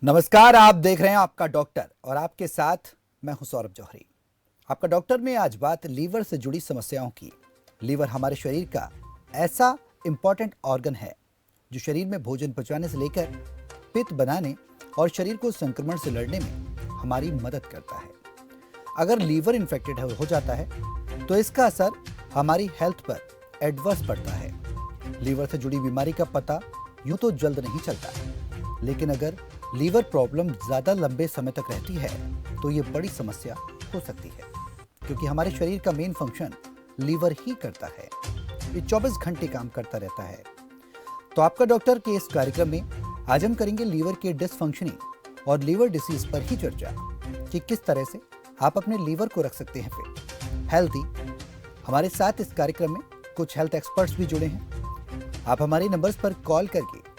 नमस्कार, आप देख रहे हैं आपका डॉक्टर और आपके साथ मैं हूं सौरभ जौहरी। आपका डॉक्टर में आज बात लीवर से जुड़ी समस्याओं की। लीवर हमारे शरीर का ऐसा इंपॉर्टेंट ऑर्गन है जो शरीर में भोजन पचाने से लेकर पित्त बनाने और शरीर को संक्रमण से लड़ने में हमारी मदद करता है। अगर लीवर इन्फेक्टेड हो जाता है तो इसका असर हमारी हेल्थ पर एडवर्स पड़ता है। लीवर से जुड़ी बीमारी का पता यूं तो जल्द नहीं चलता, लेकिन अगर लीवर प्रॉब्लम ज़्यादा लंबे समय तक रहती है तो ये बड़ी समस्या हो सकती है, क्योंकि हमारे शरीर का मेन फंक्शन लीवर ही करता है। ये 24 घंटे काम करता रहता है। तो आपका डॉक्टर के इस कार्यक्रम में आज हम करेंगे लीवर के डिसफंक्शनिंग और लीवर डिसीज पर ही चर्चा कि किस तरह से आप अपने लीवर को रख सकते हैं फिट, हेल्दी। हमारे साथ इस कार्यक्रम में कुछ हेल्थ एक्सपर्ट्स भी जुड़े हैं। आप हमारे नंबर्स पर कॉल करके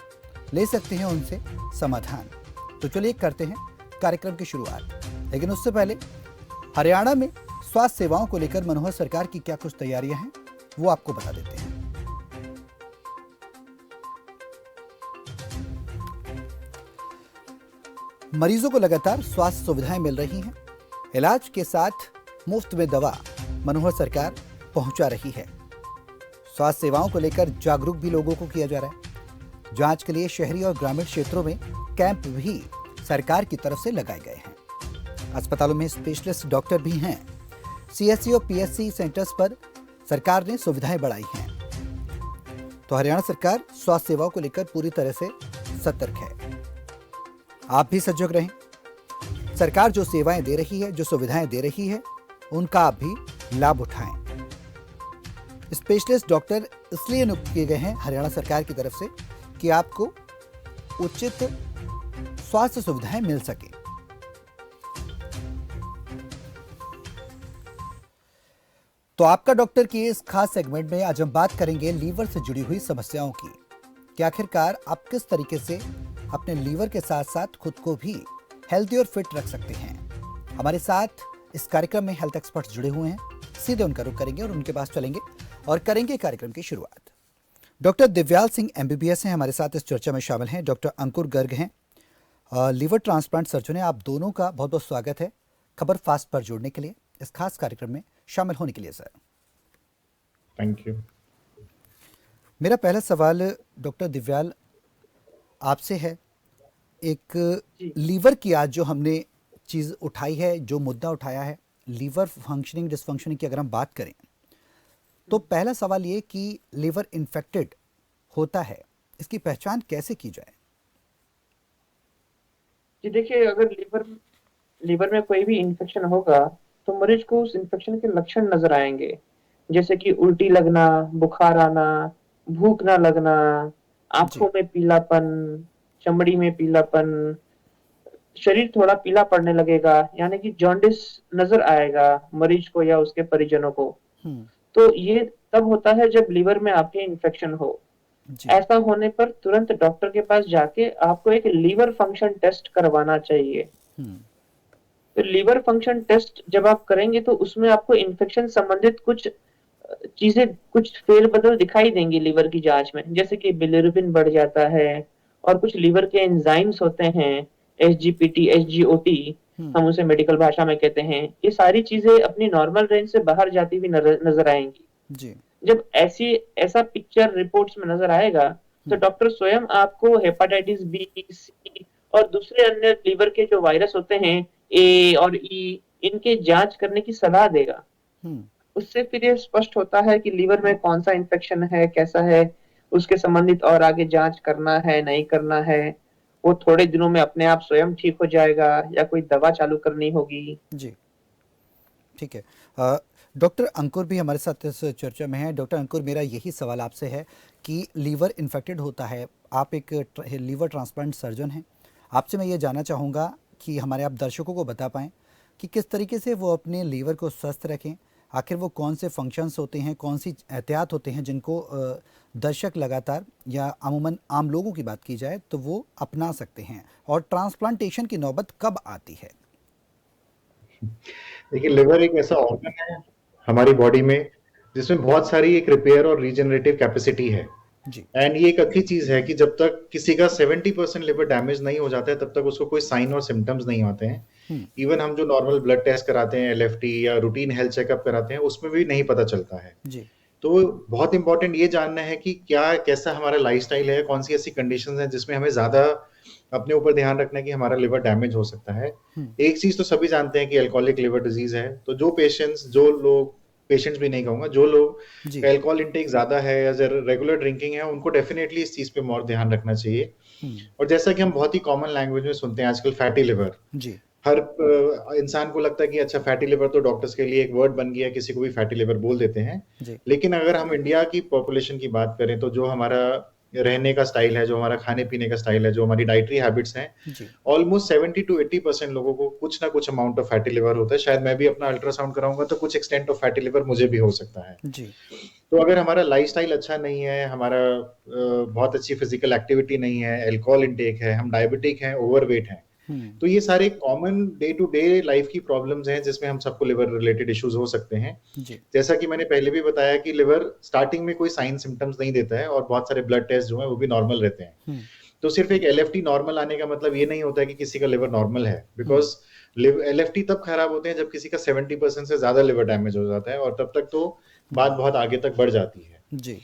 ले सकते हैं उनसे समाधान। तो चलिए करते हैं कार्यक्रम की शुरुआत, लेकिन उससे पहले हरियाणा में स्वास्थ्य सेवाओं को लेकर मनोहर सरकार की क्या कुछ तैयारियां हैं वो आपको बता देते हैं। मरीजों को लगातार स्वास्थ्य सुविधाएं मिल रही हैं। इलाज के साथ मुफ्त में दवा मनोहर सरकार पहुंचा रही है। स्वास्थ्य सेवाओं को लेकर जागरूक भी लोगों को किया जा रहा है। जांच के लिए शहरी और ग्रामीण क्षेत्रों में कैंप भी सरकार की तरफ से लगाए गए हैं। अस्पतालों में स्पेशलिस्ट डॉक्टर भी हैं। सीएससी और पीएससी सेंटर्स पर सरकार ने सुविधाएं बढ़ाई हैं। तो हरियाणा सरकार स्वास्थ्य सेवाओं को लेकर पूरी तरह से सतर्क है। आप भी सजग रहें। सरकार जो सेवाएं दे रही है, जो सुविधाएं दे रही है, उनका आप भी लाभ उठाएं। स्पेशलिस्ट डॉक्टर इसलिए नियुक्त किए गए हैं हरियाणा सरकार की तरफ से कि आपको उचित स्वास्थ्य सुविधाएं मिल सके। तो आपका डॉक्टर की इस खास सेगमेंट में आज हम बात करेंगे लीवर से जुड़ी हुई समस्याओं की कि आखिरकार आप किस तरीके से अपने लीवर के साथ साथ खुद को भी हेल्दी और फिट रख सकते हैं। हमारे साथ इस कार्यक्रम में हेल्थ एक्सपर्ट्स जुड़े हुए हैं। सीधे उनका रुख करेंगे और उनके पास चलेंगे और करेंगे कार्यक्रम की शुरुआत। डॉक्टर दिव्याल सिंह एमबीबीएस हैं हमारे साथ इस चर्चा में शामिल हैं। डॉक्टर अंकुर गर्ग हैं, लीवर ट्रांसप्लांट सर्जन है। आप दोनों का बहुत बहुत स्वागत है खबर फास्ट पर जुड़ने के लिए, इस खास कार्यक्रम में शामिल होने के लिए। Sir, thank you. मेरा पहला सवाल डॉक्टर दिव्याल आपसे है। एक लीवर की आज जो हमने चीज़ उठाई है, जो मुद्दा उठाया है लीवर फंक्शनिंग डिसफंक्शनिंग की, अगर हम बात करें तो पहला सवाल ये कि लीवर इन्फेक्टेड होता है, इसकी पहचान कैसे की जाए? जी देखिए, अगर लीवर में कोई भी इन्फेक्शन होगा तो मरीज को उस इन्फेक्शन के लक्षण नजर आएंगे, जैसे कि उल्टी लगना, बुखार आना, भूख ना लगना, आंखों में पीलापन, चमड़ी में पीलापन, शरीर थोड़ा पीला पड़ने लगेगा, यानी कि जॉन्डिस नजर आएगा मरीज को या उसके परिजनों को। तो ये तब होता है जब लीवर में आपके इन्फेक्शन हो। ऐसा होने पर तुरंत डॉक्टर के पास जाके आपको एक लीवर फंक्शन टेस्ट करवाना चाहिए। तो लीवर फंक्शन टेस्ट जब आप करेंगे तो उसमें आपको इन्फेक्शन संबंधित कुछ चीजें, कुछ फेरबदल दिखाई देंगी लीवर की जांच में, जैसे कि बिलिरुबिन बढ़ जाता है और कुछ लीवर के एंजाइम्स होते हैं, एसजीपीटी, एसजीओटी हम उसे मेडिकल भाषा में कहते हैं। ये सारी चीजें अपनी नॉर्मल रेंज से बाहर जाती हुई नजर आएंगी जी। जब ऐसा पिक्चर रिपोर्ट्स में नजर आएगा तो डॉक्टर स्वयं आपको हेपेटाइटिस बी, सी और दूसरे अन्य लीवर के जो वायरस होते हैं, ए और ई, इनके जांच करने की सलाह देगा। उससे फिर ये स्पष्ट होता है कि लीवर में कौन सा इन्फेक्शन है, कैसा है, उसके संबंधित और आगे जांच करना है, नहीं करना है। वो थोड़े दिनों में अपने आप स्वयं ठीक हो जाएगा या कोई दवा चालू करनी होगी। जी, ठीक है। डॉक्टर अंकुर भी हमारे साथ इस चर्चा में हैं। डॉक्टर अंकुर, मेरा यही सवाल आपसे है कि लीवर इन्फेक्टेड होता है, आप एक लीवर ट्रांसप्लांट सर्जन हैं। आपसे मैं ये जानना चाहूँगा कि हमारे आप दर्शकों को बता पाएँ कि किस तरीके से वो अपने लीवर को स्वस्थ रखें। आखिर वो कौन से फंक्शंस होते हैं, कौन सी एहतियात होते हैं जिनको दर्शक लगातार या अमूमन आम लोगों की बात की जाए तो वो अपना सकते हैं, और ट्रांसप्लांटेशन की नौबत कब आती है? देखिए, लिवर एक ऐसा ऑर्गन है हमारी बॉडी में जिसमें बहुत सारी एक रिपेयर और रीजनरेटिव कैपेसिटी है। जी। एंड ये एक अच्छी चीज है कि जब तक किसी का 70% लिवर डैमेज नहीं हो जाता है तब तक उसको कोई साइन और सिम्टम्स नहीं आते हैं। हम्म। इवन हम जो नॉर्मल ब्लड टेस्ट कराते हैं, एलएफटी या रूटीन हेल्थ चेकअप कराते हैं, उसमें भी नहीं पता चलता है। जी। तो बहुत इंपॉर्टेंट ये जानना है कि क्या कैसा हमारा लाइफस्टाइल है, कौन सी ऐसी कंडीशंस हैं जिसमें हमें ज्यादा अपने ऊपर ध्यान रखना है कि हमारा लिवर डैमेज हो सकता है। हम्म। एक चीज तो सभी जानते हैं कि अल्कोहलिक लिवर डिजीज है, तो जो लोग पेशेंट्स भी नहीं कहूंगा, जो लोग जी। का अल्कोहल इंटेक ज्यादा है या रेगुलर ड्रिंकिंग है, उनको डेफिनेटली इस चीज पे और ध्यान रखना चाहिए। हम्म। और जैसा कि हम बहुत ही कॉमन लैंग्वेज में सुनते हैं आजकल, फैटी लिवर, जी। हर इंसान को लगता है कि अच्छा फैटी लिवर तो डॉक्टर्स के लिए एक वर्ड बन गया, किसी को भी फैटी लिवर बोल देते हैं। जी। लेकिन अगर हम इंडिया की पॉपुलेशन की बात करें तो जो हमारा रहने का स्टाइल है, जो हमारा खाने पीने का स्टाइल है, जो हमारी डाइटरी हैबिट्स हैं, जी। ऑलमोस्ट 70 to 80% लोगों को कुछ ना कुछ अमाउंट ऑफ फैटी लिवर होता है। शायद मैं भी अपना अल्ट्रासाउंड कराऊंगा तो कुछ एक्सटेंट ऑफ फैटी लिवर मुझे भी हो सकता है। जी। तो अगर हमारा लाइफस्टाइल अच्छा नहीं है, हमारा बहुत अच्छी फिजिकल एक्टिविटी नहीं है, अल्कोहल इंटेक है, हम डायबिटिक हैं, ओवरवेट हैं, हम्म। तो ये सारे common day to day life की प्रॉब्लम्स हैं जिसमें हम सबको लिवर रिलेटेड इश्यूज हो सकते हैं। जी। जैसा कि मैंने पहले भी बताया कि लिवर स्टार्टिंग में कोई साइन सिम्टम्स नहीं देता है और बहुत सारे ब्लड टेस्ट जो है वो भी नॉर्मल रहते हैं। हम्म। तो सिर्फ एक एलएफटी नॉर्मल आने का मतलब ये नहीं होता है कि किसी का लिवर नॉर्मल है, हम्म। बिकॉज एलएफटी तब खराब होते हैं जब किसी का 70% से ज्यादा लिवर डैमेज हो जाता है, और तब तक तो बात बहुत आगे तक बढ़ जाती है। जी।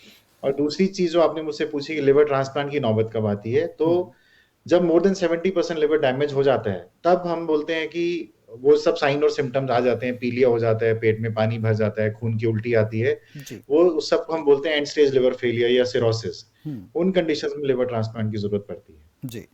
और दूसरी चीज जो आपने मुझसे पूछी कि लिवर ट्रांसप्लांट की नौबत कब आती है, तो हम्म। जब मोर देन 70% लिवर डैमेज हो जाता है तब हम बोलते हैं कि वो सब साइन और सिम्टम्स आ जाते हैं, पीलिया हो जाता है, पेट में पानी भर जाता है, खून की उल्टी आती है, जी। वो उस सब को हम बोलते हैं एंड स्टेज लिवर फेलियर या सिरोसिस। हम्म। उन कंडीशंस में लिवर ट्रांसप्लांट की जरूरत पड़ती है। जी।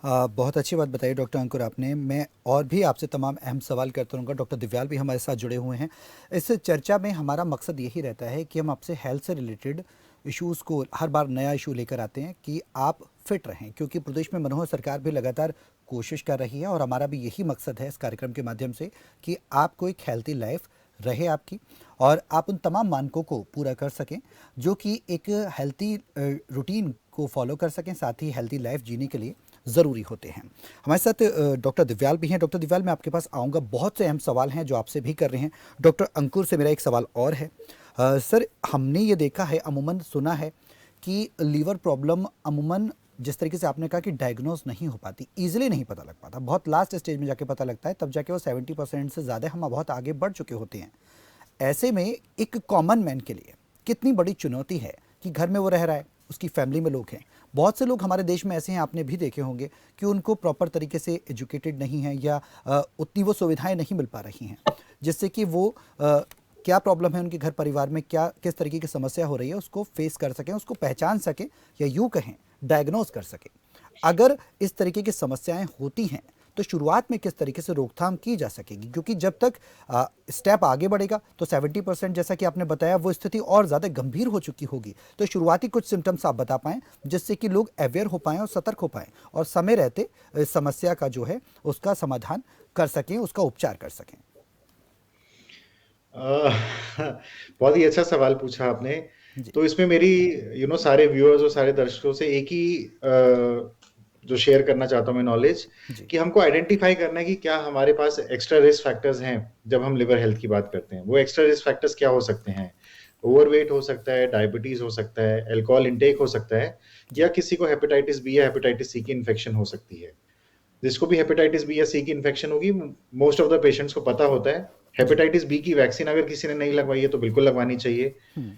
बहुत अच्छी बात बताई डॉक्टर अंकुर आपने। मैं और भी आपसे तमाम अहम सवाल करता रहूँगा। डॉक्टर दिव्याल भी हमारे साथ जुड़े हुए हैं। इस चर्चा में हमारा मकसद यही रहता है कि हम आपसे हेल्थ से रिलेटेड इश्यूज़ को हर बार नया इशू लेकर आते हैं कि आप फिट रहें, क्योंकि प्रदेश में मनोहर सरकार भी लगातार कोशिश कर रही है और हमारा भी यही मकसद है इस कार्यक्रम के माध्यम से कि आपको एक हेल्थी लाइफ रहे आपकी, और आप उन तमाम मानकों को पूरा कर सकें जो कि एक हेल्थी रूटीन को फॉलो कर सकें, साथ ही हेल्थी लाइफ जीने के लिए ज़रूरी होते हैं। हमारे साथ डॉक्टर दिव्याल भी हैं। डॉक्टर दिव्याल, मैं आपके पास आऊँगा, बहुत से अहम सवाल हैं जो आपसे भी कर रहे हैं। डॉक्टर अंकुर से मेरा एक सवाल और है। सर, हमने ये देखा है, अमूमन सुना है कि लीवर प्रॉब्लम अमूमन जिस तरीके से आपने कहा कि डायग्नोज नहीं हो पाती, ईजिली नहीं पता लग पाता, बहुत लास्ट स्टेज में जाके पता लगता है, तब जाके वो 70% से ज़्यादा हम बहुत आगे बढ़ चुके होते हैं। ऐसे में एक कॉमन मैन के लिए कितनी बड़ी चुनौती है कि घर में वो रह रहा है, उसकी फैमिली में लोग हैं, बहुत से लोग हमारे देश में ऐसे हैं, आपने भी देखे होंगे, कि उनको प्रॉपर तरीके से एजुकेटेड नहीं है या उतनी वो सुविधाएं नहीं मिल पा रही हैं, जिससे कि वो क्या प्रॉब्लम है उनके घर परिवार में, क्या किस तरीके की समस्या हो रही है, उसको फेस कर सकें, उसको पहचान सकें, या यूँ कहें डायग्नोज कर सकें। अगर इस तरीके की समस्याएं होती हैं तो शुरुआत में किस तरीके से रोकथाम की जा सकेगी, क्योंकि जब तक स्टेप आगे बढ़ेगा तो 70% जैसा कि आपने बताया वो स्थिति और ज़्यादा गंभीर हो चुकी होगी। तो शुरुआती कुछ सिम्टम्स आप बता पाएँ जिससे कि लोग अवेयर हो पाएँ और सतर्क हो पाएँ और समय रहते इस समस्या का जो है उसका समाधान कर सकें, उसका उपचार कर सकें। बहुत ही अच्छा सवाल पूछा आपने। जी। तो इसमें मेरी सारे व्यूअर्स और सारे दर्शकों से एक ही जो शेयर करना चाहता हूँ मैं नॉलेज, जी। कि हमको आइडेंटिफाई करना है कि क्या हमारे पास एक्स्ट्रा रिस्क फैक्टर्स हैं जब हम लिवर हेल्थ की बात करते हैं। वो एक्स्ट्रा रिस्क फैक्टर्स क्या हो सकते हैं? ओवरवेट हो सकता है, डायबिटीज हो सकता है, अल्कोहल इंटेक हो सकता है, या जी। किसी को हेपेटाइटिस बी या हेपेटाइटिस सी की इन्फेक्शन हो सकती है। जिसको भी हेपेटाइटिस बी या सी की इन्फेक्शन होगी, मोस्ट ऑफ द पेशेंट्स को पता होता है। जी। हेपेटाइटिस बी की वैक्सीन अगर किसी ने नहीं लगवाई है तो बिल्कुल लगवानी चाहिए। हम्म।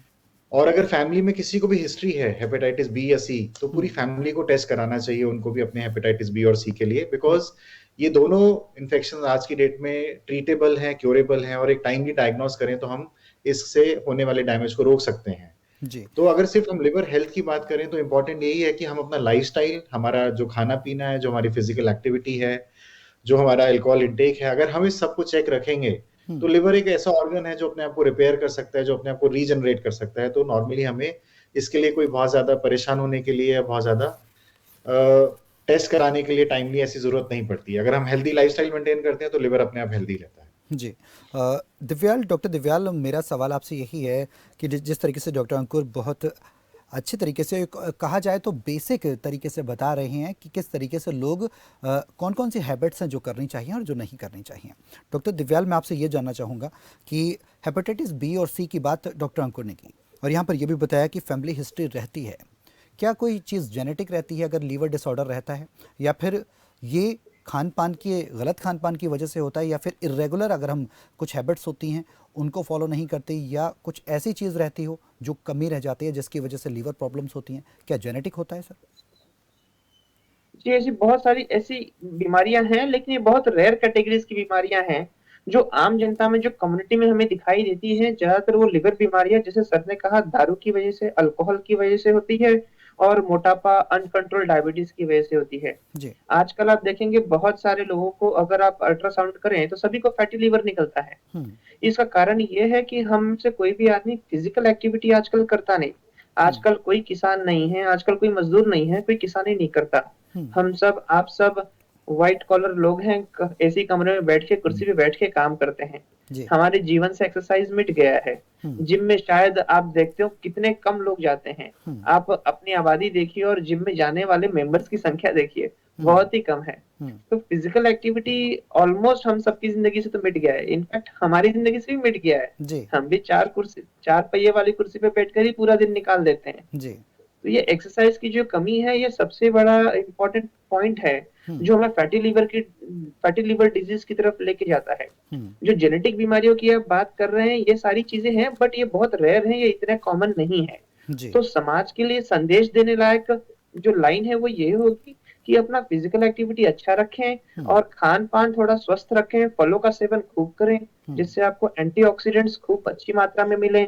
और अगर फैमिली में किसी को भी हिस्ट्री है हेपेटाइटिस बी या सी, तो पूरी हम्म। फैमिली को टेस्ट कराना चाहिए उनको भी अपने हेपेटाइटिस बी और सी के लिए, हम्म। बिकॉज ये दोनों इन्फेक्शन आज की डेट में ट्रीटेबल हैं, क्योरेबल हैं, और एक टाइमली डायग्नोस करें तो हम इससे होने वाले डैमेज को रोक सकते हैं। जी। तो अगर सिर्फ हम लिवर हेल्थ की बात करें तो इंपॉर्टेंट यही है कि हम अपना लाइफस्टाइल, हमारा जो खाना पीना है, जो हमारी फिजिकल एक्टिविटी है, जो हमारा अल्कोहल इंटेक है, अगर हम इस सब को चेक रखेंगे तो हम्म। लिवर एक ऐसा ऑर्गन है जो अपने आप को रिपेयर कर सकता है, जो अपने आप को रीजनरेट कर सकता है। तो नॉर्मली हमें इसके लिए कोई बहुत ज्यादा परेशान होने के लिए या बहुत ज्यादा टेस्ट कराने के लिए टाइमली ऐसी जरूरत नहीं पड़ती है। अगर हम हेल्दी लाइफस्टाइल मेंटेन करते हैं तो लिवर अपने आप हेल्दी रहता है। जी। दिव्याल, डॉक्टर दिव्याल, मेरा सवाल आपसे यही है कि जिस तरीके से डॉक्टर अंकुर बहुत अच्छे तरीके से कहा जाए तो बेसिक तरीके से बता रहे हैं कि किस तरीके से लोग कौन कौन सी हैबिट्स हैं जो करनी चाहिए और जो नहीं करनी चाहिए। डॉक्टर दिव्याल, मैं आपसे ये जानना चाहूँगा कि हेपेटाइटिस बी और सी की बात डॉक्टर अंकुर ने की, और यहाँ पर यह भी बताया कि फैमिली हिस्ट्री रहती है, क्या कोई चीज़ जेनेटिक रहती है अगर लीवर डिसऑर्डर रहता है, या फिर ये खान पान के गलत खान पान की वजह से होता है, या फिर इरेगुलर अगर हम कुछ हैबिट्स होती हैं उनको फॉलो नहीं करते, या कुछ ऐसी चीज़ रहती हो जो कमी रह जाती है जिसकी वजह से लीवर प्रॉब्लम्स होती हैं? क्या जेनेटिक होता है सर? जी, ऐसी बहुत सारी ऐसी बीमारियां हैं, लेकिन ये बहुत रेयर कैटेगरीज की बीमारियां हैं जो आम जनता में, जो कम्युनिटी में हमें दिखाई देती है। ज्यादातर वो लिवर बीमारियां, जैसे सर ने कहा, दारू की वजह से, अल्कोहल की वजह से होती है, और मोटापा, अनकंट्रोल डायबिटीज की वजह से होती है। जी। आजकल आप देखेंगे बहुत सारे लोगों को, अगर आप अल्ट्रासाउंड करें तो सभी को फैटी लिवर निकलता है। हम्म। इसका कारण ये है कि हमसे कोई भी आदमी फिजिकल एक्टिविटी आजकल करता नहीं। आजकल कोई किसान नहीं है, आजकल कोई मजदूर नहीं है, कोई किसानी नहीं करता। हम्म। हम सब, आप सब व्हाइट कॉलर लोग हैं, एसी कमरे में बैठ के, कुर्सी पे बैठ के काम करते हैं। जी। हमारे जीवन से एक्सरसाइज मिट गया है। हम्म। जिम में शायद आप देखते हो कितने कम लोग जाते हैं। हम्म। आप अपनी आबादी देखिए और जिम में जाने वाले मेंबर्स की संख्या देखिए, हम्म। बहुत ही कम है। हम्म। तो फिजिकल एक्टिविटी ऑलमोस्ट हम सबकी जिंदगी से तो मिट गया है, इनफैक्ट हमारी जिंदगी से भी मिट गया है। जी। हम भी चार पहिए वाली कुर्सी पे बैठकर ही पूरा दिन निकाल देते हैं। जी। तो ये एक्सरसाइज की जो कमी है, ये सबसे बड़ा इम्पोर्टेंट पॉइंट है हम्म। जो हमें फैटी लिवर डिजीज की तरफ लेके जाता है। हम्म। जो जेनेटिक बीमारियों की आप बात कर रहे हैं, ये सारी चीजें हैं, बट ये बहुत रेयर है, ये इतने कॉमन नहीं है। जी। तो समाज के लिए संदेश देने लायक जो लाइन है वो ये होगी कि अपना फिजिकल एक्टिविटी अच्छा रखें और खान पान थोड़ा स्वस्थ रखें, फलों का सेवन खूब करें जिससे आपको एंटीऑक्सीडेंट्स खूब अच्छी मात्रा में मिले।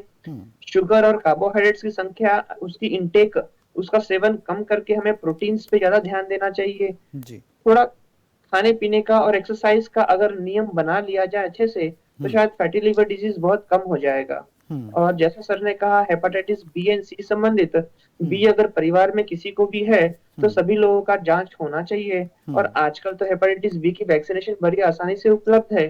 शुगर और कार्बोहाइड्रेट्स की संख्या, उसकी इंटेक, उसका सेवन कम करके हमें प्रोटीन्स पे ज्यादा ध्यान देना चाहिए। जी। थोड़ा खाने पीने का और एक्सरसाइज का अगर नियम बना लिया जाए अच्छे से, तो शायद फैटी लिवर डिजीज बहुत कम हो जाएगा। और जैसा सर ने कहा, हेपेटाइटिस बी एंड सी संबंधित, बी अगर परिवार में किसी को भी है तो सभी लोगों का जांच होना चाहिए। और आजकल तो हेपेटाइटिस बी की वैक्सीनेशन बड़ी आसानी से उपलब्ध है।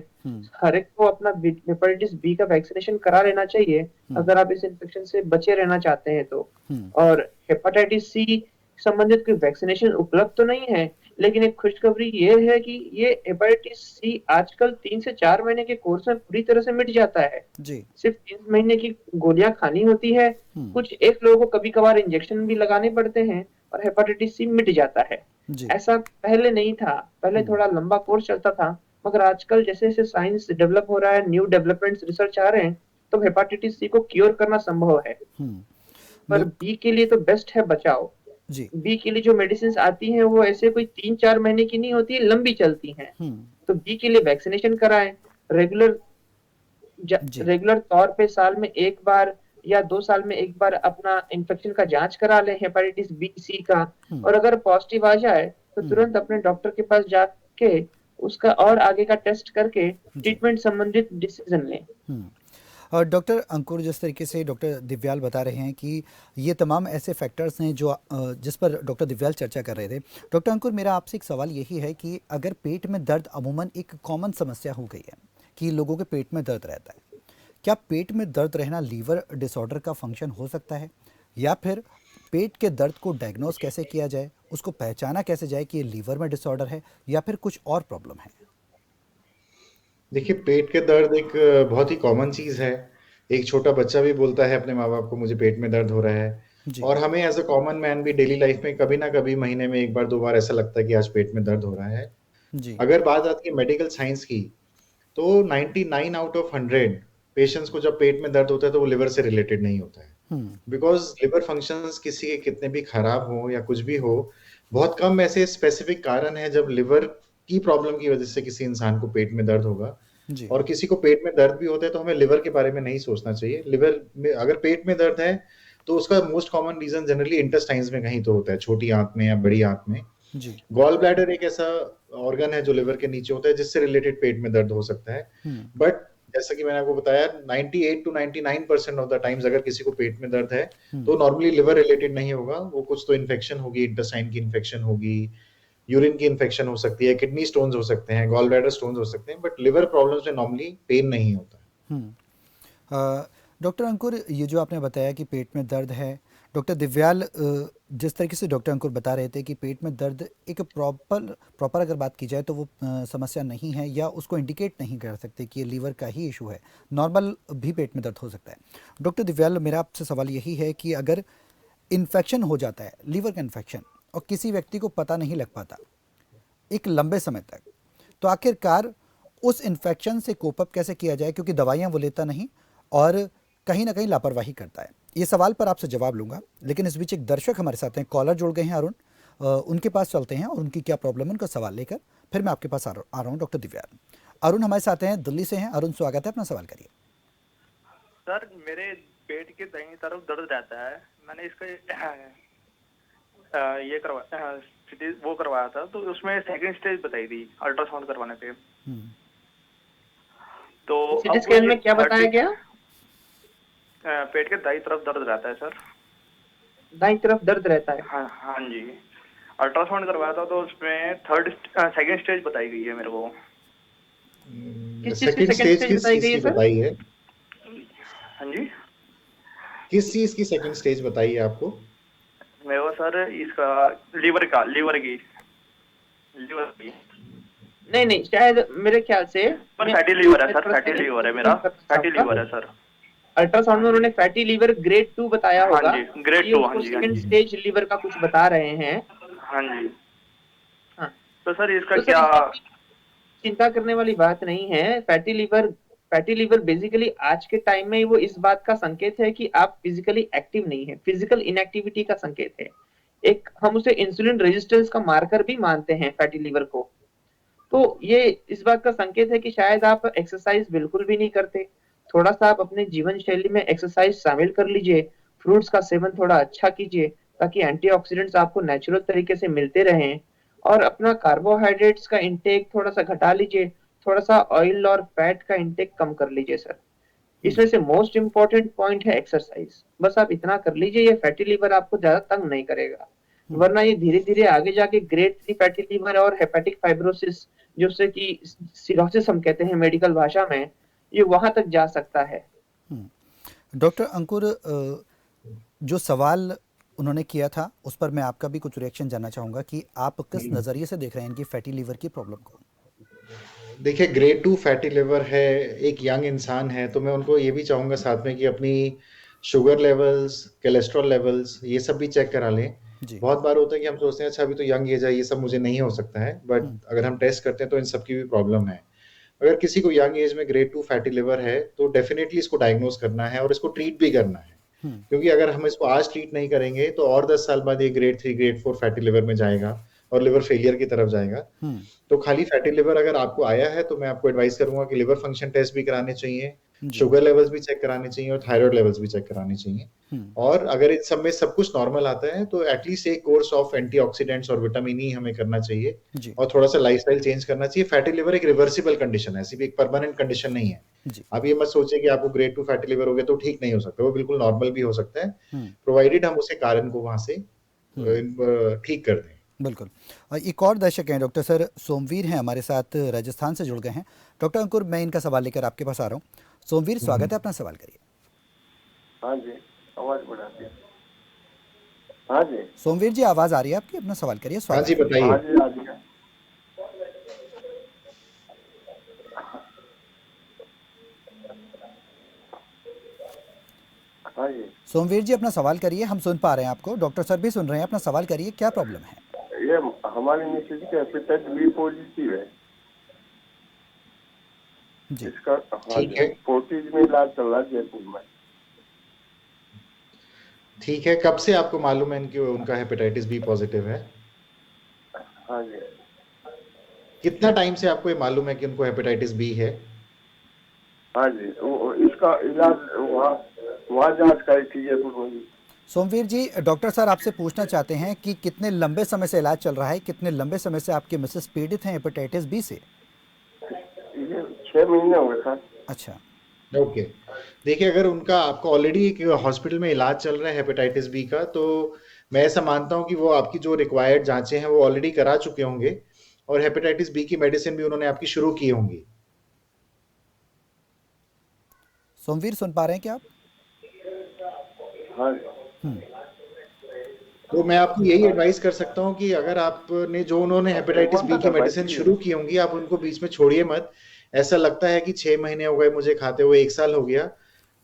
हर एक को अपना हेपेटाइटिस बी का वैक्सीनेशन करा लेना चाहिए अगर आप इस इन्फेक्शन से बचे रहना चाहते हैं तो। और हेपेटाइटिस सी संबंधित कोई वैक्सीनेशन उपलब्ध तो नहीं है, लेकिन एक खुशखबरी ये है कि ये हेपेटाइटिस सी आजकल 3 से 4 महीने के कोर्स में पूरी तरह से मिट जाता है। जी। सिर्फ 3 महीने की गोलियां खानी होती है। कुछ एक लोगों को कभी कभार इंजेक्शन भी लगाने पड़ते हैं और हेपेटाइटिस सी मिट जाता है। ऐसा पहले नहीं था, पहले थोड़ा लंबा कोर्स चलता था, मगर आजकल जैसे जैसे साइंस डेवलप हो रहा है, न्यू डेवलपमेंट्स, रिसर्च आ रहे हैं, तो हेपेटाइटिस सी को क्योर करना संभव है। पर बी के लिए तो बेस्ट है बचाव। जी। बी के लिए जो मेडिसिन आती हैं वो ऐसे कोई 3-4 महीने की नहीं होती है, लंबी चलती हैं। तो बी के लिए वैक्सीनेशन कराएं, रेगुलर तौर पे साल में एक बार या 2 साल में एक बार अपना इन्फेक्शन का जांच करा लें हेपेटाइटिस बी सी का। और अगर पॉजिटिव आ जाए तो तुरंत अपने डॉक्टर के पास जाके उसका और आगे का टेस्ट करके ट्रीटमेंट संबंधित डिसीजन लें। और डॉक्टर अंकुर, जिस तरीके से डॉक्टर दिव्याल बता रहे हैं कि ये तमाम ऐसे फैक्टर्स हैं जो जिस पर डॉक्टर दिव्याल चर्चा कर रहे थे, डॉक्टर अंकुर, मेरा आपसे एक सवाल यही है कि अगर पेट में दर्द अमूमन एक कॉमन समस्या हो गई है कि लोगों के पेट में दर्द रहता है, क्या पेट में दर्द रहना लीवर डिसऑर्डर का फंक्शन हो सकता है? या फिर पेट के दर्द को डायग्नोस कैसे किया जाए, उसको पहचाना कैसे जाए कि ये लीवर में डिसऑर्डर है या फिर कुछ और प्रॉब्लम है? देखिए, पेट के दर्द एक बहुत ही कॉमन चीज़ है। एक छोटा बच्चा भी बोलता है अपने माँ-बाप को, मुझे पेट में दर्द हो रहा है। और हमें एज़ अ कॉमन मैन भी डेली लाइफ में कभी ना कभी महीने में 1 बार 2 बार ऐसा लगता है कि आज पेट में दर्द हो रहा है। अगर बात आती है मेडिकल साइंस की, तो 99 आउट ऑफ 100 पेशेंट्स को जब पेट में दर्द होता है तो वो लिवर से रिलेटेड नहीं होता है। बिकॉज़ लिवर फंक्शंस किसी के कितने भी खराब हो या कुछ भी हो, बहुत कम ऐसे स्पेसिफिक कारण है जब लिवर की प्रॉब्लम की वजह से किसी इंसान को पेट में दर्द होगा। और किसी को पेट में दर्द भी होता है तो हमें लिवर के बारे में नहीं सोचना चाहिए। लिवर में अगर पेट में दर्द है तो उसका most common reason generally intestines में कहीं तो होता है, छोटी आंत में या बड़ी आंत में। गॉल ब्लैडर एक ऐसा ऑर्गन है जो लिवर के नीचे होता है जिससे रिलेटेड पेट में दर्द हो सकता है। बट जैसा कि मैंने आपको बताया, 98 to 99% ऑफ द टाइम्स अगर किसी को पेट में दर्द है तो नॉर्मली लिवर रिलेटेड नहीं होगा। वो कुछ तो इन्फेक्शन होगी, इंटेस्टाइन की इन्फेक्शन होगी, यूरिन की इन्फेक्शन हो सकती है, किडनी स्टोन्स हो सकते हैं, गॉल ब्लैडर स्टोन्स हो सकते हैं, बट लिवर प्रॉब्लम्स में नॉर्मली पेन नहीं होता। डॉक्टर अंकुर, ये जो आपने बताया कि पेट में दर्द है, डॉक्टर दिव्याल जिस तरीके से डॉक्टर अंकुर बता रहे थे कि पेट में दर्द एक प्रॉपर अगर बात की जाए तो वो समस्या नहीं है या उसको इंडिकेट नहीं कर सकते कि ये लीवर का ही इशू है, नॉर्मल भी पेट में दर्द हो सकता है। डॉक्टर दिव्याल, मेरा आपसे सवाल यही है कि अगर इन्फेक्शन हो जाता है, लीवर का इन्फेक्शन, और किसी व्यक्ति को पता नहीं लग पाता एक लंबे समय तक, तो आखिरकार उस इन्फेक्शन से कोप अप कैसे किया जाए, क्योंकि दवाइयाँ वो लेता नहीं और कहीं ना कहीं लापरवाही करता है। ये सवाल पर आपसे जवाब लूंगा, लेकिन इस बीच एक दर्शक हमारे साथ हैं, कॉलर जुड़ गए हैं अरुण, उनके पास चलते हैं और उनकी क्या प्रॉब्लम है उनका सवाल लेकर फिर मैं आपके पास आ रहा हूँ। डॉक्टर दिव्या, अरुण हमारे साथ हैं, दिल्ली से हैं। अरुण स्वागत है, अपना सवाल करिए। सर मेरे पेट के दाहिनी तरफ दर्द रहता है, मैंने इसका ये करवाया था, तो उसमें सेकंड स्टेज बताई थी अल्ट्रासाउंड करवाने पे। तो सीटी स्कैन में क्या बताया गया? पेट के दाईं तरफ दर्द रहता है सर। दाईं तरफ दर्द रहता है? हाँ हाँ जी, अल्ट्रासाउंड करवाया था तो उसमें सेकंड स्टेज बताई गई है मेरे को। किस चीज की सेकंड स्टेज बताई गई है सर? बताई है? हाँ जी, किस चीज की सेकंड स्टेज बताई है आपको? मेरे को सर इसका लीवर की नहीं, शायद मेरे ख्याल से फैटी लीवर है सर, फैटी लीवर है मेरा, फैटी लीवर है सर। अल्ट्रासाउंड में उन्होंने फैटी लीवर ग्रेड 2 बताया होगा। हाँ जी, ग्रेड 2। हाँ जी, सेकंड स्टेज लीवर का कुछ बता रहे हैं। हाँ जी। हाँ, तो सर इसका तो क्या? चिंता करने वाली बात नहीं है। फैटी लीवर बेसिकली आज के टाइम में वो इस बात का संकेत है कि आप फिजिकली एक्टिव नहीं है, फिजिकल इनएक्टिविटी का संकेत है। एक हम उसे इंसुलिन रेजिस्टेंस का मार्कर भी मानते हैं फैटी लीवर को। तो ये इस बात का संकेत है कि शायद आप एक्सरसाइज बिल्कुल भी नहीं करते। थोड़ा सा आप अपने जीवन शैली में एक्सरसाइज शामिल कर लीजिए, फ्रूट्स का सेवन थोड़ा अच्छा कीजिए ताकि एंटीऑक्सीडेंट्स आपको नेचुरल तरीके से मिलते रहें, और अपना कार्बोहाइड्रेट्स का इंटेक थोड़ा सा घटा लीजिए, थोड़ा सा ऑयल और फैट का इंटेक कम कर लीजिए सर। इसमें से मोस्ट इंपॉर्टेंट पॉइंट है एक्सरसाइज। बस आप इतना कर लीजिए, ये फैटी लीवर आपको ज्यादा तंग नहीं करेगा, वरना ये धीरे धीरे आगे जाके ग्रेड 3 फैटी लीवर और हेपेटिक फाइब्रोसिस, जिससे कि सिरोसिस हम कहते हैं मेडिकल भाषा में, ये वहां तक जा सकता है। डॉक्टर अंकुर, जो सवाल उन्होंने किया था उस पर मैं आपका भी कुछ रिएक्शन जानना चाहूँगा कि आप किस नज़रिए से देख रहे हैं इनकी फैटी लीवर की प्रॉब्लम को। देखिए, ग्रेड 2 फैटी लिवर है, एक यंग इंसान है, तो मैं उनको ये भी चाहूँगा साथ में कि अपनी शुगर लेवल्स, कोलेस्ट्रॉल लेवल्स, ये सब भी चेक करा लें। बहुत बार होता है कि हम सोचते हैं अच्छा अभी तो यंग एज है, ये सब मुझे नहीं हो सकता है, बट अगर हम टेस्ट करते हैं तो इन सब की भी प्रॉब्लम है। अगर किसी को यंग एज में ग्रेड 2 फैटी लिवर है तो डेफिनेटली इसको डायग्नोज करना है और इसको ट्रीट भी करना है, क्योंकि अगर हम इसको आज ट्रीट नहीं करेंगे तो और 10 साल बाद ये ग्रेड 3 ग्रेड 4 फैटी लिवर में जाएगा और लिवर फेलियर की तरफ जाएगा। तो खाली फैटी लिवर अगर आपको आया है तो मैं आपको एडवाइस करूंगा कि लिवर फंक्शन टेस्ट भी कराने चाहिए, शुगर लेवल्स भी चेक कराने चाहिए और थायराइड लेवल्स भी चेक कराने चाहिए। और अगर इन सब में सब कुछ नॉर्मल आता है तो एटलीस्ट एक कोर्स ऑफ एंटीऑक्सीडेंट्स और विटामिन ई हमें करना चाहिए और थोड़ा सा लाइफस्टाइल चेंज करना चाहिए। फैटी लिवर एक रिवर्सिबल कंडीशन है, सिर्फ एक परमानेंट कंडीशन नहीं है। आप ये मत सोचिए कि आपको ग्रेड 2 फैटी लिवर हो गया तो ठीक नहीं हो सकता, वो बिल्कुल नॉर्मल भी हो सकता है, प्रोवाइडेड हम उसे कारण को वहां से ठीक कर दें। बिल्कुल। एक और दर्शक हैं डॉक्टर सर, सोमवीर हैं हमारे साथ, राजस्थान से जुड़ गए हैं। डॉक्टर अंकुर, मैं इनका सवाल लेकर आपके पास आ रहा हूँ। सोमवीर, स्वागत है, अपना सवाल करिए। हाँ जी, आवाज बढ़ाती है। हाँ जी सोमवीर जी, आवाज आ रही है आपकी, अपना सवाल करिए। हाँ जी, बताइए। हाँ जी, हाँ जी। हाँ जी सोमवीर जी, अपना सवाल करिए, हम सुन पा रहे हैं आपको, डॉक्टर सर भी सुन रहे हैं, अपना सवाल करिए, क्या प्रॉब्लम है? ये हमारी मिसेज का हेपेटाइटिस बी पॉजिटिव है जी। इसका। हाँ ठीक है, फोर्टीज में इलाज चल रहा है जयपुर में। ठीक है। कब से आपको मालूम है कि उनका हेपेटाइटिस बी पॉजिटिव है? हाँ जी। कितना टाइम से आपको ये मालूम है कि उनको हेपेटाइटिस बी है? हाँ जी, इसका इलाज वहाँ जांच कराई थी जयपुर में। सोमवीर जी, डॉक्टर सर आपसे पूछना चाहते हैं कि कितने लंबे समय से इलाज चल रहा है, कितने लंबे समय से आपके मिसेस पीड़ित हैं हेपेटाइटिस बी से? ये 6 महीने हो गए सर। अच्छा, ओके। देखिए, अगर उनका आपको ऑलरेडी एक हॉस्पिटल में इलाज चल रहा है हेपेटाइटिस बी का, तो मैं ऐसा मानता हूं कि वो आपकी जो रिक्वायर्ड जांचें हैं वो ऑलरेडी करा चुके होंगे और हेपेटाइटिस बी की मेडिसिन भी उन्होंने आपकी शुरू की होंगी। सोमवीर, सुन पा रहे हैं क्या आप? हाँ। तो मैं आपको यही एडवाइस कर सकता हूं कि अगर आपने जो उन्होंने हेपेटाइटिस बी की मेडिसिन शुरू की होंगी, आप उनको बीच में छोड़िए मत। ऐसा लगता है कि 6 महीने हो गए मुझे खाते हुए, 1 साल हो गया,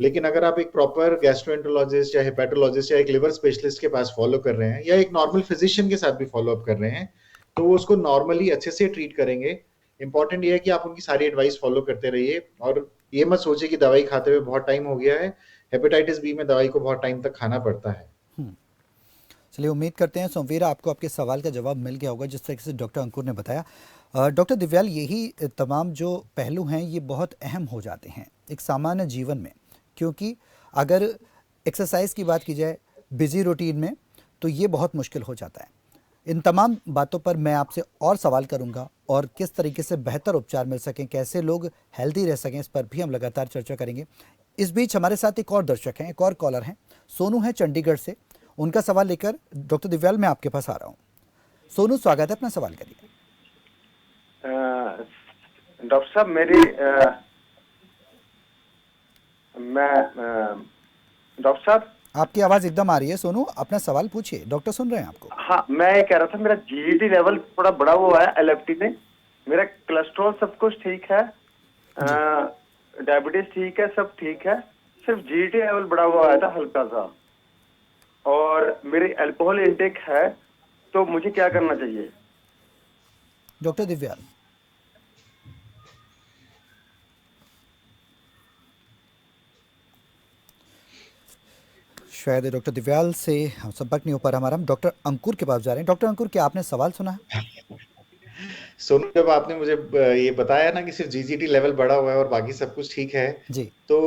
लेकिन अगर आप एक प्रॉपर गैस्ट्रोएंटरोलॉजिस्ट या हेपेटोलॉजिस्ट या एक लिवर स्पेशलिस्ट के पास फॉलो कर रहे हैं या एक नॉर्मल फिजिशियन के साथ भी फॉलो अप कर रहे हैं, तो वो उसको नॉर्मली अच्छे से ट्रीट करेंगे। इंपॉर्टेंट ये है कि आप उनकी सारी एडवाइस फॉलो करते रहिए और ये मत सोचिए कि दवाई खाते हुए बहुत टाइम हो गया है। हेपेटाइटिस बी में दवाई को बहुत टाइम तक खाना पड़ता है। चलिए, उम्मीद करते हैं सोमवीर आपको आपके सवाल का जवाब मिल गया होगा जिस तरीके से डॉक्टर अंकुर ने बताया। डॉक्टर दिव्याल, यही तमाम जो पहलू हैं ये बहुत अहम हो जाते हैं एक सामान्य जीवन में, क्योंकि अगर एक्सरसाइज की बात की जाए बिजी रूटीन में तो ये बहुत मुश्किल हो जाता है। इन तमाम बातों पर मैं आपसे और सवाल करूंगा और किस तरीके से बेहतर उपचार मिल सकें, कैसे लोग हेल्दी रह सकें, इस पर भी हम लगातार चर्चा करेंगे। इस बीच हमारे साथ एक और दर्शक हैं, एक और कॉलर हैं, सोनू है चंडीगढ़ से। उनका सवाल लेकर डॉक्टर दिव्याल मैं आपके पास आ रहा हूँ। सोनू, स्वागत है, अपना सवाल करिए। डॉक्टर साहब डॉक्टर साहब, आपकी आवाज़ एकदम आ रही है सोनू, अपना सवाल पूछिए, डॉक्टर सुन रहे हैं आपको। हाँ, मैं ये कह रहा था, मेरा जीईटी लेवल थोड़ा बड़ा हुआ है एलएफटी में, मेरा कोलेस्ट्रॉल सब कुछ ठीक है, डायबिटीज ठीक है, सब ठीक है, सिर्फ जीईटी लेवल बड़ा हुआ है था हल्का सा, और मेरी अल्कोहल इंटेक है, तो मुझे क्या करना चाहिए? डॉक्टर दिव्याल। शायद डॉक्टर दिव्याल से संपर्क नहीं हो पा रहा हमारा। हम डॉक्टर अंकुर के पास जा रहे हैं। डॉक्टर अंकुर, क्या आपने सवाल सुना है? सोनू, जब आपने मुझे ये बताया ना कि सिर्फ जीजीटी लेवल बढ़ा हुआ है और बाकी सब कुछ ठीक है, जी। तो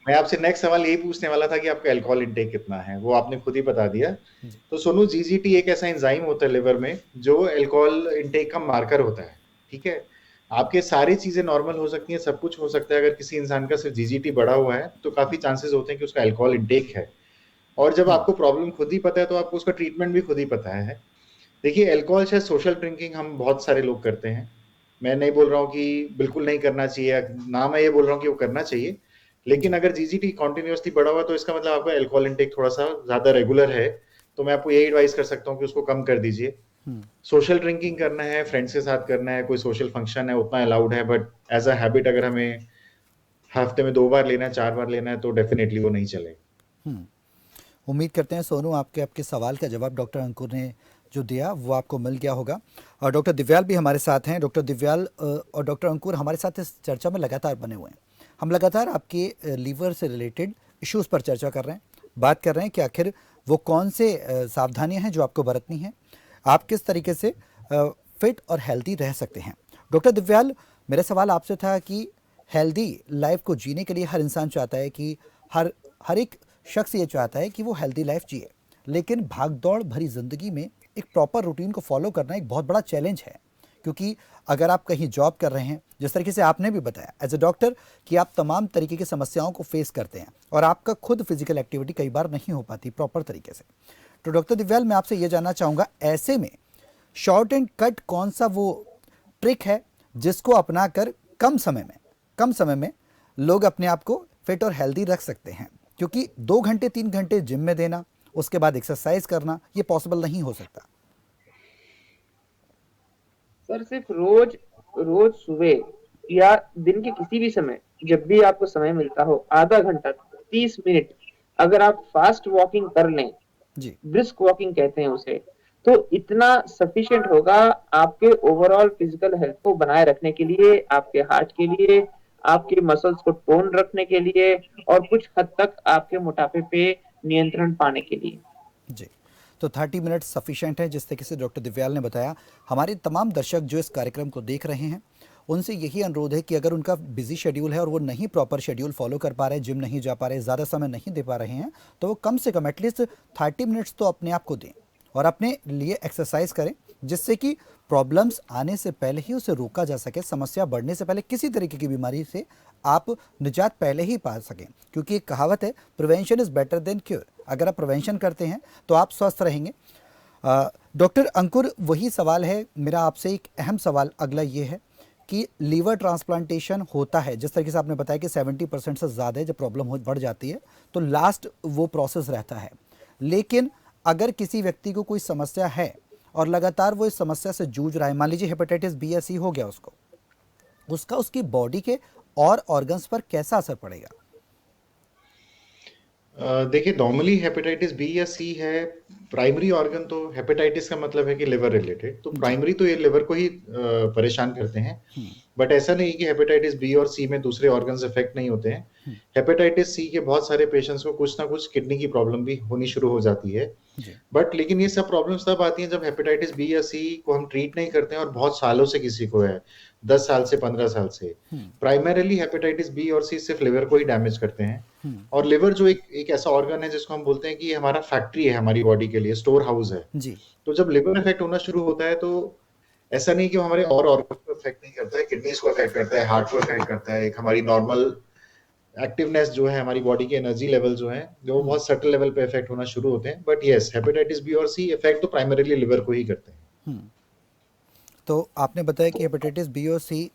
मैं आपसे नेक्स्ट सवाल यही पूछने वाला था कि आपका अल्कोहल इंटेक कितना है, वो आपने खुद ही बता दिया। जी। तो सोनू, जीजीटी एक ऐसा एंजाइम होता है लिवर में जो अल्कोहल इंटेक का मार्कर होता है। ठीक है, आपके सारी चीजें नॉर्मल हो सकती हैं, सब कुछ हो सकता है, अगर किसी इंसान का सिर्फ जीजीटी बढ़ा हुआ है तो काफी चांसेस होते हैं कि उसका अल्कोहल इंटेक है। और जब आपको प्रॉब्लम खुद ही पता है तो आपको उसका ट्रीटमेंट भी खुद ही पता है। देखिए, अल्कोहल शायद सोशल ड्रिंकिंग हम बहुत सारे लोग करते हैं, मैं नहीं बोल रहा हूँ कि बिल्कुल नहीं करना चाहिए, ना मैं ये बोल रहा हूँ कि वो करना चाहिए, लेकिन अगर जीजीटी कॉन्टिन्यूसली बढ़ा हुआ तो इसका मतलब आपका अल्कोहल इंटेक थोड़ा सा ज्यादा रेगुलर है, तो मैं आपको यही एडवाइस कर सकता हूँ कि उसको कम कर दीजिए। सोशल ड्रिंकिंग करना है, फ्रेंड्स के साथ करना है, कोई सोशल फंक्शन है, उतना अलाउड है, बट एज अ हैबिट अगर हमें हफ्ते में 2 बार लेना है, 4 बार लेना है, तो डेफिनेटली वो नहीं चलेगा। उम्मीद करते हैं सोनू आपके सवाल का जवाब डॉक्टर अंकुर ने जो दिया वो आपको मिल गया होगा। और डॉक्टर दिव्याल भी हमारे साथ हैं। डॉक्टर दिव्याल और डॉक्टर अंकुर हमारे साथ इस चर्चा में लगातार बने हुए हैं। हम लगातार आपके लीवर से रिलेटेड इश्यूज़ पर चर्चा कर रहे हैं, बात कर रहे हैं कि आखिर वो कौन से सावधानियां हैं जो आपको बरतनी हैं, आप किस तरीके से फिट और हेल्दी रह सकते हैं। डॉक्टर दिव्याल, मेरा सवाल आपसे था कि हेल्दी लाइफ को जीने के लिए हर इंसान चाहता है कि हर एक शख्स ये चाहता है कि वो हेल्दी लाइफ जिए, लेकिन भागदौड़ भरी ज़िंदगी में एक प्रॉपर रूटीन को फॉलो करना एक बहुत बड़ा चैलेंज है। क्योंकि अगर आप कहीं जॉब कर रहे हैं, जिस तरीके से आपने भी बताया एज ए डॉक्टर कि आप तमाम तरीके की समस्याओं को फेस करते हैं और आपका खुद फिजिकल एक्टिविटी कई बार नहीं हो पाती प्रॉपर तरीके से, तो डॉक्टर दिव्याल मैं आपसे ये जानना चाहूँगा, ऐसे में शॉर्ट एंड कट कौन सा वो ट्रिक है जिसको अपना कर कम समय में लोग अपने आप को फिट और हेल्दी रख सकते हैं? क्योंकि 2 घंटे 3 घंटे जिम में देना, उसके बाद एक्सरसाइज करना, ये पॉसिबल नहीं हो सकता। सर, सिर्फ रोज सुबह या दिन के किसी भी समय, जब भी आपको समय मिलता हो, आधा घंटा 30 मिनट अगर आप फास्ट वॉकिंग कर लें, जी, ब्रिस्क वॉकिंग कहते हैं उसे, तो इतना सफिशिएंट होगा आपके ओवरऑल फिजिकल हेल्थ को बनाए रखने के लिए, आपके हार्ट के लिए, आपके मसल्स को टोन रखने के लिए, और कुछ हद तक आपके मोटापे पे नियंत्रण पाने के लिए। जी। तो 30 मिनट सफिशिएंट है, जिस तरीके से डॉक्टर दिव्याल ने बताया। हमारे तमाम दर्शक जो इस कार्यक्रम को देख रहे हैं, उनसे यही अनुरोध है कि अगर उनका बिजी शेड्यूल है और वो नहीं प्रॉपर शेड्यूल फॉलो कर पा रहे, जिम नहीं जा पा रहे, ज़्यादा समय नहीं दे पा रहे हैं, तो वो कम से कम एटलीस्ट 30 मिनट्स तो अपने आप को दें और अपने लिए एक्सरसाइज करें, जिससे कि प्रॉब्लम्स आने से पहले ही उसे रोका जा सके, समस्या बढ़ने से पहले, किसी तरीके की बीमारी से आप निजात पहले ही पा सकें। क्योंकि एक कहावत है, prevention is better than cure. अगर आप प्रिवेंशन करते हैं तो आप स्वस्थ रहेंगे। डॉक्टर अंकुर, वही सवाल है मेरा आपसे, एक अहम सवाल अगला ये है कि लीवर ट्रांसप्लांटेशन होता है, जिस तरीके से आपने बताया कि 70% से ज़्यादा है, जब प्रॉब्लम बढ़ जाती है तो लास्ट वो प्रोसेस रहता है। लेकिन अगर किसी व्यक्ति को कोई समस्या है और लगातार वो इस समस्या से जूझ रहा है, मान लीजिए हेपेटाइटिस बी या सी हो गया उसका उसकी बॉडी के और ऑर्गन्स पर कैसा असर पड़ेगा? देखिए नॉर्मली हेपेटाइटिस बी या सी है, प्राइमरी ऑर्गन तो हेपेटाइटिस का मतलब है कि लिवर रिलेटेड, तो जी। प्राइमरी तो ये लिवर को ही परेशान करते हैं। बट ऐसा नहीं कि हेपेटाइटिस बी और सी में दूसरे ऑर्गन्स इफेक्ट नहीं होते हैं। हेपेटाइटिस सी के बहुत सारे पेशेंट्स को कुछ ना कुछ किडनी की प्रॉब्लम भी होनी शुरू हो जाती है। जी। बट लेकिन ये सब प्रॉब्लम्स तब आती हैं जब हेपेटाइटिस बी या सी को हम ट्रीट नहीं करते हैं और बहुत सालों से किसी को है, 10 साल से 15 साल से। प्राइमरीली हेपेटाइटिस बी और सी सिर्फ लिवर को ही डैमेज करते हैं। और लिवर जो एक ऐसा ऑर्गन है जिसको हम बोलते हैं कि ये हमारा फैक्ट्री है हमारी बॉडी के लिए, स्टोर हाउस है। जी। तो जब लिवर इफेक्ट होना शुरू होता है तो ऐसा नहीं कि वो हमारे और ऑर्गन को इफेक्ट नहीं करता है, किडनीज को इफेक्ट करता है, हार्ट को इफेक्ट करता है, एक हमारी नॉर्मल एक्टिवनेस जो है, हमारी बॉडी के एनर्जी लेवल जो है, जो बहुत सटल लेवल पे इफेक्ट होना शुरू होते हैं। बट यस, हेपेटाइटिस बी और सी इफेक्ट तो प्राइमरीली लिवर को ही करते हैं। तो आपने बताया कि हेपेटाइटिस बी और सी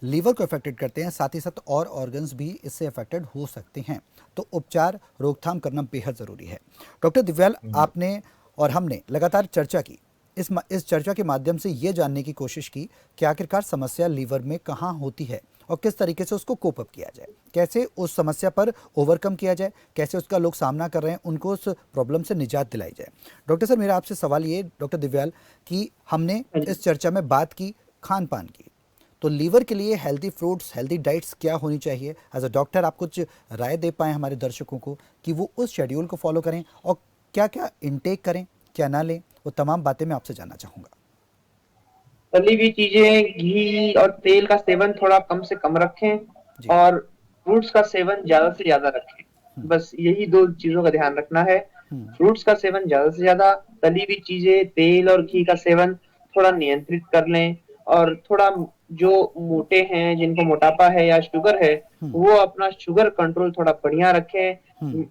लीवर को अफेक्टेड करते हैं, साथ ही साथ और ऑर्गन्स भी इससे अफेक्टेड हो सकते हैं, तो उपचार रोकथाम करना बेहद ज़रूरी है। डॉक्टर दिव्याल, आपने और हमने लगातार चर्चा की, इस चर्चा के माध्यम से ये जानने की कोशिश की कि आखिरकार समस्या लीवर में कहाँ होती है और किस तरीके से उसको कोप अप किया जाए, कैसे उस समस्या पर ओवरकम किया जाए, कैसे उसका लोग सामना कर रहे हैं उनको उस प्रॉब्लम से निजात दिलाई जाए। डॉक्टर सर, मेरा आपसे सवाल ये डॉक्टर दिव्याल कि हमने इस चर्चा में बात की खान पान की, तो लीवर के लिए हेल्दी फ्रूट्स, हेल्दी डाइट्स क्या होनी चाहिए? एज अ डॉक्टर आप कुछ राय दे पाएँ हमारे दर्शकों को कि वो उस शेड्यूल को फॉलो करें और क्या क्या इनटेक करें, क्या ना लें, वो तमाम बातें मैं आपसे जानना चाहूँगा। तली हुई चीजें, घी और तेल का सेवन थोड़ा कम से कम रखें जी। और फ्रूट्स का सेवन ज्यादा से ज्यादा रखें। बस यही दो चीजों का ध्यान रखना है। फ्रूट्स का सेवन ज्यादा से ज्यादा, तली हुई चीजें, तेल और घी का सेवन थोड़ा नियंत्रित कर लें, और थोड़ा जो मोटे हैं, जिनको मोटापा है या शुगर है, वो अपना शुगर कंट्रोल थोड़ा बढ़िया रखें।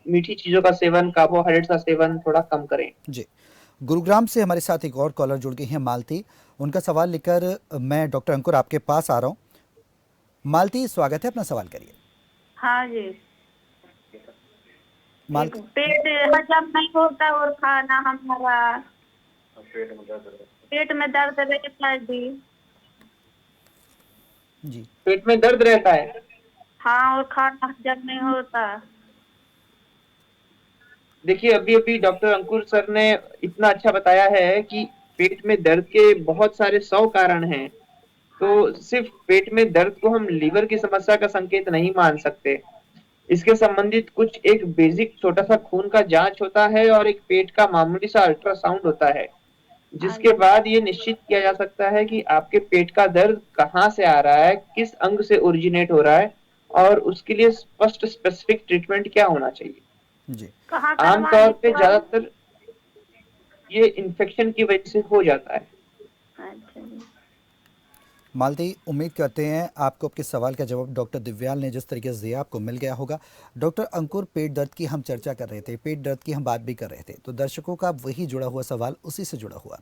मीठी चीजों का सेवन, कार्बोहाइड्रेट्स का सेवन थोड़ा कम करें। जी। गुरुग्राम से हमारे साथ एक और कॉलर जुड़ गई हैं, मालती। उनका सवाल लेकर मैं डॉक्टर अंकुर आपके पास आ रहा हूँ। मालती, स्वागत है, अपना सवाल करिए। हाँ जी। मालती, पेट हजम नहीं होता और खाना हमारा पेट में दर्द रहता है जी। जी, पेट में दर्द रहता है। हाँ, और खाना हजम नहीं होता। देखिए, अभी अभी डॉक्टर अंकुर सर ने इतना अच्छा बताया है कि पेट में दर्द के बहुत सारे 100 कारण हैं। तो सिर्फ पेट में दर्द को हम लीवर की समस्या का संकेत नहीं मान सकते। इसके संबंधित कुछ एक बेसिक छोटा सा खून का जांच होता है और एक पेट का मामूली सा अल्ट्रासाउंड होता है, जिसके बाद ये निश्चित किया जा सकता है कि आपके पेट का दर्द कहाँ से आ रहा है, किस अंग से ओरिजिनेट हो रहा है, और उसके लिए स्पष्ट स्पेसिफिक ट्रीटमेंट क्या होना चाहिए। जी। आमतौर पे ज्यादातर ये इन्फेक्शन की वजह से हो जाता है। अच्छा जी। मालती, उम्मीद करते हैं आपको आपके सवाल का जवाब डॉक्टर दिव्याल ने जिस तरीके से दिया आपको मिल गया होगा। डॉक्टर अंकुर, पेट दर्द की हम चर्चा कर रहे थे, पेट दर्द की हम बात भी कर रहे थे, तो दर्शकों का वही जुड़ा हुआ सवाल उसी से जुड़ा हुआ।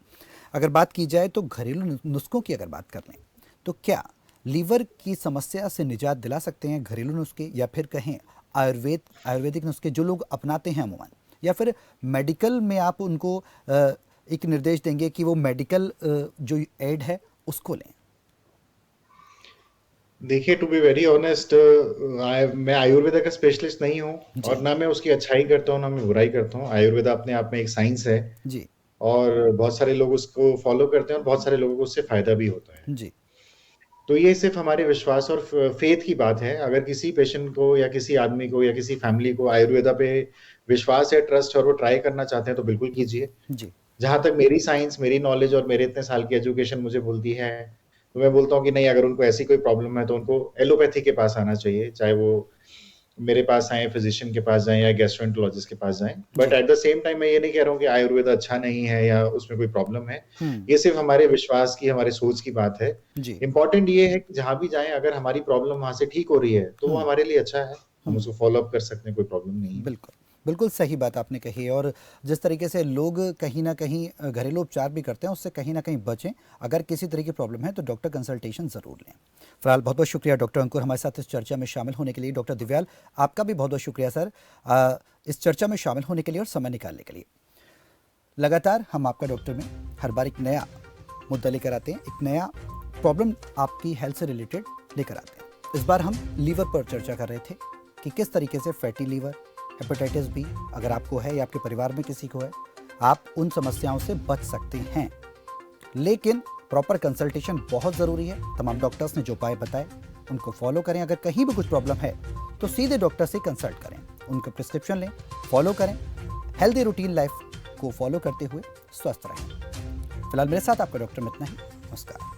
अगर बात की जाए तो घरेलू नुस्खों की अगर बात कर लें तो क्या लीवर की समस्या से निजात दिला सकते हैं घरेलू नुस्खे, या फिर कहें आयुर्वेदिक नुस्खे जो लोग अपनाते हैं अमूमन, या फिर मेडिकल में आप उनको एक निर्देश देंगे कि वो मेडिकल जो एड है उसको लें? देखिए, टू बी वेरी ऑनेस्ट, मैं आयुर्वेदा का स्पेशलिस्ट नहीं हूँ और ना मैं उसकी अच्छाई करता हूँ ना मैं बुराई करता हूँ। आयुर्वेदा अपने आप में एक साइंस है जी। और बहुत सारे लोग उसको फॉलो करते हैं और बहुत सारे लोगों को उससे फायदा भी होता है। जी। तो ये सिर्फ हमारे विश्वास और फेथ की बात है। अगर किसी पेशेंट को या किसी आदमी को या किसी फैमिली को आयुर्वेदा पे विश्वास है, ट्रस्ट है और वो ट्राई करना चाहते हैं तो बिल्कुल कीजिए। जी। जहां तक मेरी साइंस, मेरी नॉलेज और मेरे इतने साल की एजुकेशन मुझे बोलती है, तो मैं बोलता हूँ कि नहीं, अगर उनको ऐसी कोई प्रॉब्लम है तो उनको एलोपैथी के पास आना चाहिए, चाहे वो मेरे पास आए, फिजिशियन के पास जाएं या गैस्ट्रोएंटरोलॉजिस्ट के पास जाएं। But at the same time मैं ये नहीं कह रहा हूँ कि आयुर्वेद अच्छा नहीं है या उसमें कोई प्रॉब्लम है। ये सिर्फ हमारे विश्वास की, हमारे सोच की बात है। इंपॉर्टेंट ये है कि जहां भी जाएं, अगर हमारी प्रॉब्लम वहां से ठीक हो रही है तो वो हमारे लिए अच्छा है, हम उसको फॉलो अप कर सकते हैं, कोई प्रॉब्लम नहीं है। बिल्कुल बिल्कुल सही बात आपने कही है। और जिस तरीके से लोग कहीं ना कहीं घरेलू उपचार भी करते हैं, उससे कहीं ना कहीं बचें। अगर किसी तरह की प्रॉब्लम है तो डॉक्टर कंसल्टेशन ज़रूर लें। फिलहाल बहुत बहुत शुक्रिया डॉक्टर अंकुर हमारे साथ इस चर्चा में शामिल होने के लिए। डॉक्टर दिव्याल, आपका भी बहुत बहुत शुक्रिया सर इस चर्चा में शामिल होने के लिए और समय निकालने के लिए। लगातार हम आपका डॉक्टर में हर बार एक नया मुद्दा लेकर आते हैं, एक नया प्रॉब्लम आपकी हेल्थ से रिलेटेड लेकर आते हैं। इस बार हम लीवर पर चर्चा कर रहे थे कि किस तरीके से फैटी लीवर, हेपेटाइटिस बी अगर आपको है या आपके परिवार में किसी को है, आप उन समस्याओं से बच सकते हैं। लेकिन प्रॉपर कंसल्टेशन बहुत ज़रूरी है। तमाम डॉक्टर्स ने जो उपाय बताए उनको फॉलो करें। अगर कहीं भी कुछ प्रॉब्लम है तो सीधे डॉक्टर से कंसल्ट करें, उनका प्रिस्क्रिप्शन लें, फॉलो करें। हेल्दी रूटीन लाइफ को फॉलो करते हुए स्वस्थ रहें। फिलहाल मेरे साथ आपका डॉक्टर में इतना ही। नमस्कार।